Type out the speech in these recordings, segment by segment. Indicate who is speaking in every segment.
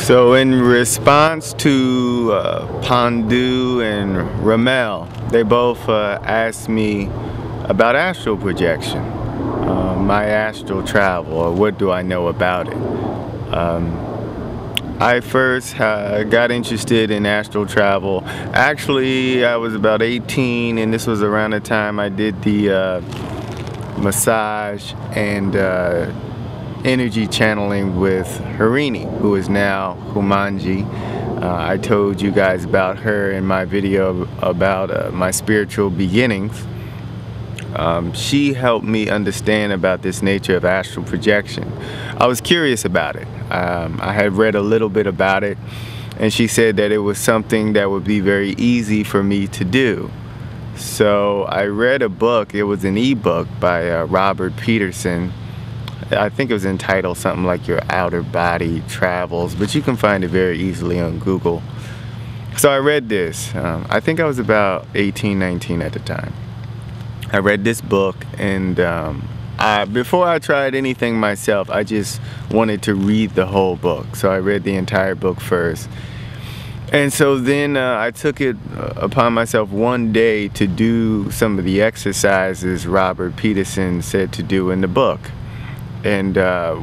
Speaker 1: So in response to Pandu and Romel, they both asked me about astral projection, my astral travel, or what do I know about it. I first got interested in astral travel. Actually, I was about 18, and this was around the time I did the massage and energy channeling with Harini, who is now Humanji. I told you guys about her in my video about my spiritual beginnings. She helped me understand about this nature of astral projection. I was curious about it. I had read a little bit about it, and she said that it was something that would be very easy for me to do. So I read a book. It was an ebook by Robert Peterson. I think it was entitled something like Your Outer Body Travels, but you can find it very easily on Google. So I read this. I think I was about 18, 19 at the time. I read this book, and before I tried anything myself, I just wanted to read the whole book. So I read the entire book first. And so then I took it upon myself one day to do some of the exercises Robert Peterson said to do in the book. And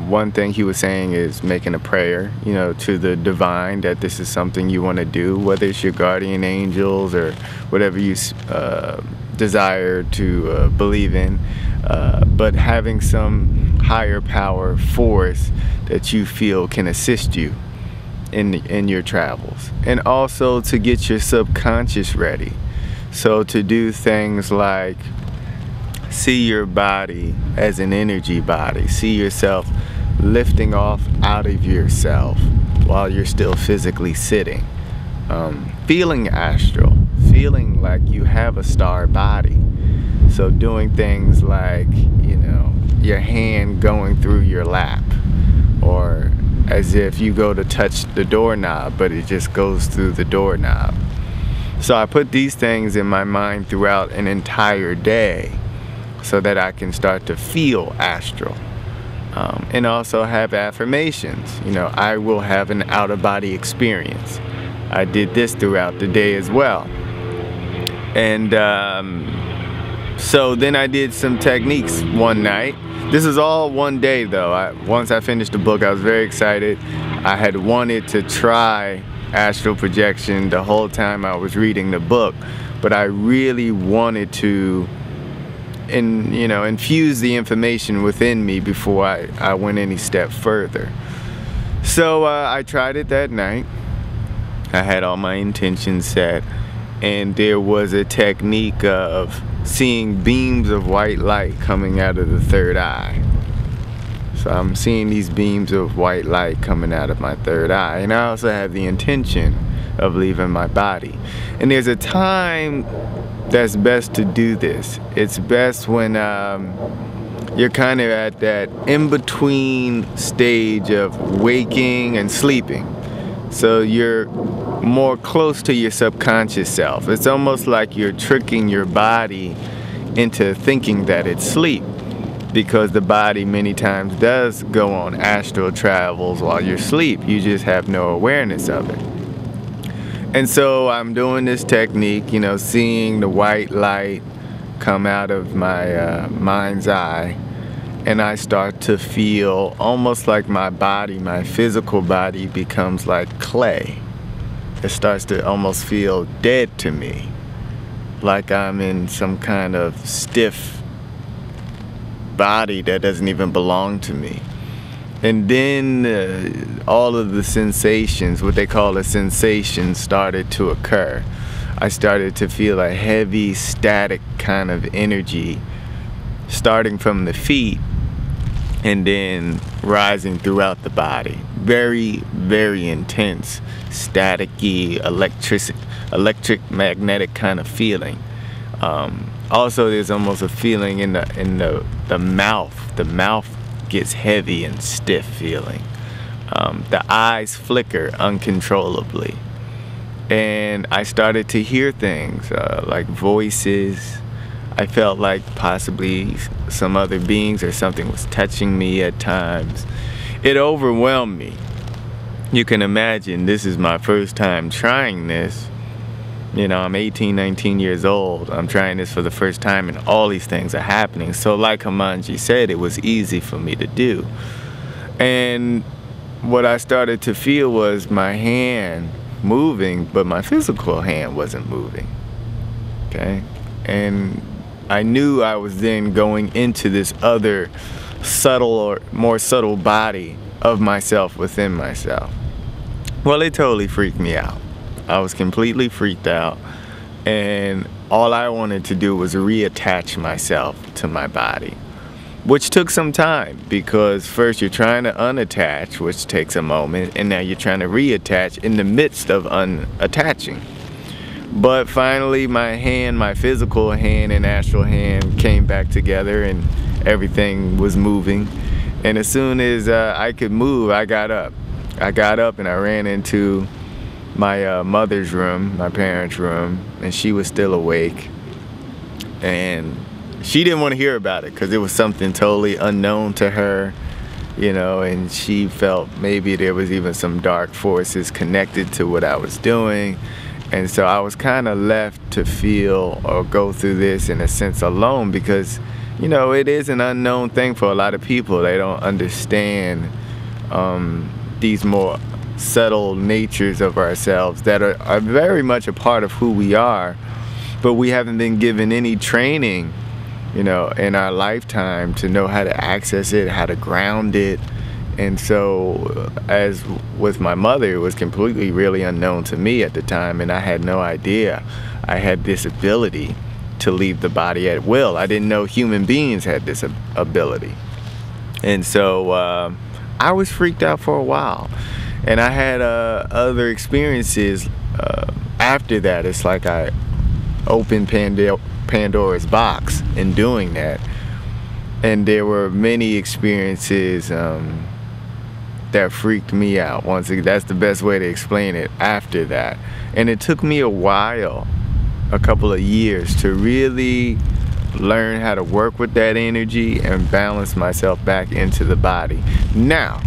Speaker 1: one thing he was saying is making a prayer, you know, to the divine that this is something you want to do, whether it's your guardian angels or whatever you desire to believe in, but having some higher power force that you feel can assist you in your travels, and also to get your subconscious ready. So to do things like see your body as an energy body, see yourself lifting off out of yourself while you're still physically sitting, feeling astral, feeling like you have a star body. So doing things like, you know, your hand going through your lap, or as if you go to touch the doorknob, but it just goes through the doorknob. So I put these things in my mind throughout an entire day so that I can start to feel astral. And also have affirmations. You know, I will have an out-of-body experience. I did this throughout the day as well. And so then I did some techniques one night. This is all one day though. Once I finished the book, I was very excited. I had wanted to try astral projection the whole time I was reading the book, but I really wanted to infuse the information within me before I went any step further. So I tried it that night. I had all my intentions set, and there was a technique of seeing beams of white light coming out of the third eye. So I'm seeing these beams of white light coming out of my third eye, and I also have the intention of leaving my body. And there's a time that's best to do this. It's best when you're kind of at that in-between stage of waking and sleeping. So you're more close to your subconscious self. It's almost like you're tricking your body into thinking that it's sleep, because the body many times does go on astral travels while you're asleep. You just have no awareness of it. And so I'm doing this technique, you know, seeing the white light come out of my mind's eye, and I start to feel almost like my body, my physical body, becomes like clay. It starts to almost feel dead to me, like I'm in some kind of stiff body that doesn't even belong to me. And then all of the sensations, what they call a sensation, started to occur. I started to feel a heavy, static kind of energy starting from the feet and then rising throughout the body. Very, very intense, staticky, electric magnetic kind of feeling. Also, there's almost a feeling in the mouth. The mouth gets heavy and stiff feeling. The eyes flicker uncontrollably, and I started to hear things like voices. I felt like possibly some other beings or something was touching me at times. It overwhelmed me. you can imagine this is my first time trying this. You know, I'm 18, 19 years old. I'm trying this for the first time and all these things are happening. So like Hamanji said, it was easy for me to do. And what I started to feel was my hand moving, but my physical hand wasn't moving. Okay? And I knew I was then going into this other subtle or more subtle body of myself within myself. Well, it totally freaked me out. I was completely freaked out, and all I wanted to do was reattach myself to my body, which took some time, because first you're trying to unattach, which takes a moment, and now you're trying to reattach in the midst of unattaching. But finally my physical hand and astral hand came back together and everything was moving. And as soon as I could move, I got up. And I ran into my mother's room, my parents' room, and she was still awake. And she didn't want to hear about it because it was something totally unknown to her, you know, and she felt maybe there was even some dark forces connected to what I was doing. And so I was kind of left to feel or go through this in a sense alone, because, you know, it is an unknown thing for a lot of people. They don't understand these more subtle natures of ourselves that are very much a part of who we are, but we haven't been given any training, you know, in our lifetime to know how to access it, how to ground it. And so, as with my mother, it was completely really unknown to me at the time, and I had no idea I had this ability to leave the body at will. I didn't know human beings had this ability. And so I was freaked out for a while. And I had other experiences after that. It's like I opened Pandora's box in doing that. And there were many experiences that freaked me out. Once again, that's the best way to explain it after that. And it took me a while, a couple of years, to really learn how to work with that energy and balance myself back into the body. Now,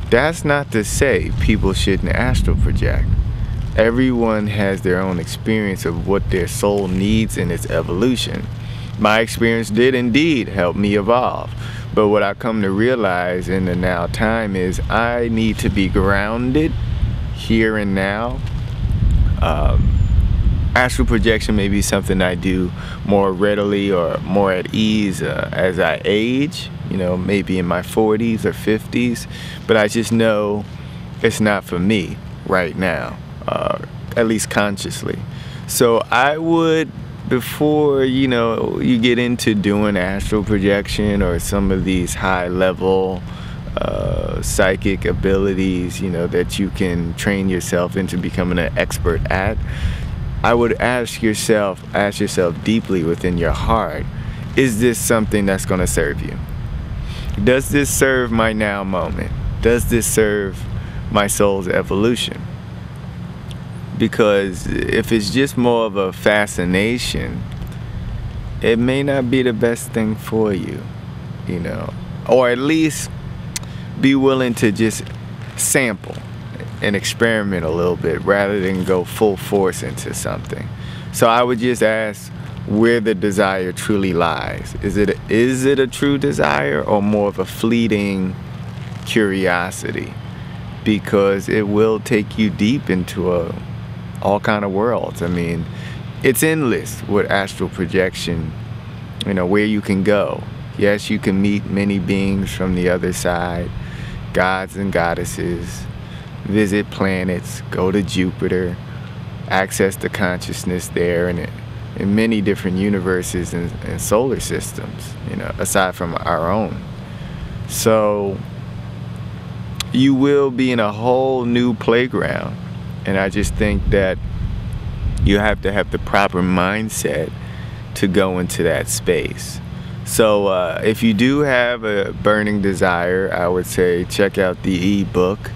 Speaker 1: that's not to say people shouldn't astral project. Everyone has their own experience of what their soul needs in its evolution. My experience did indeed help me evolve. But what I come to realize in the now time is I need to be grounded here and now. Astral projection may be something I do more readily or more at ease as I age, you know, maybe in my 40s or 50s, but I just know it's not for me right now, at least consciously. So I would, before, you know, you get into doing astral projection or some of these high level psychic abilities, you know, that you can train yourself into becoming an expert at, I would ask yourself deeply within your heart, is this something that's going to serve you? Does this serve my now moment? Does this serve my soul's evolution? Because if it's just more of a fascination, it may not be the best thing for you, you know, or at least be willing to just sample and experiment a little bit rather than go full force into something. So I would just ask where the desire truly lies. Is it a true desire or more of a fleeting curiosity? Because it will take you deep into all kind of worlds. I mean, it's endless with astral projection, you know, where you can go. Yes, you can meet many beings from the other side, gods and goddesses, visit planets, go to Jupiter, access the consciousness there, and in many different universes and solar systems, you know, aside from our own. So you will be in a whole new playground, and I just think that you have to have the proper mindset to go into that space. So if you do have a burning desire, I would say check out the ebook,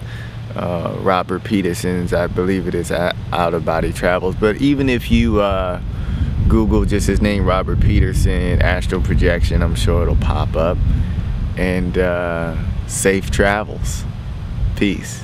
Speaker 1: Robert Peterson's, I believe it is, Out of Body Travels. But even if you Google just his name, Robert Peterson, astral projection, I'm sure it'll pop up. And safe travels. Peace.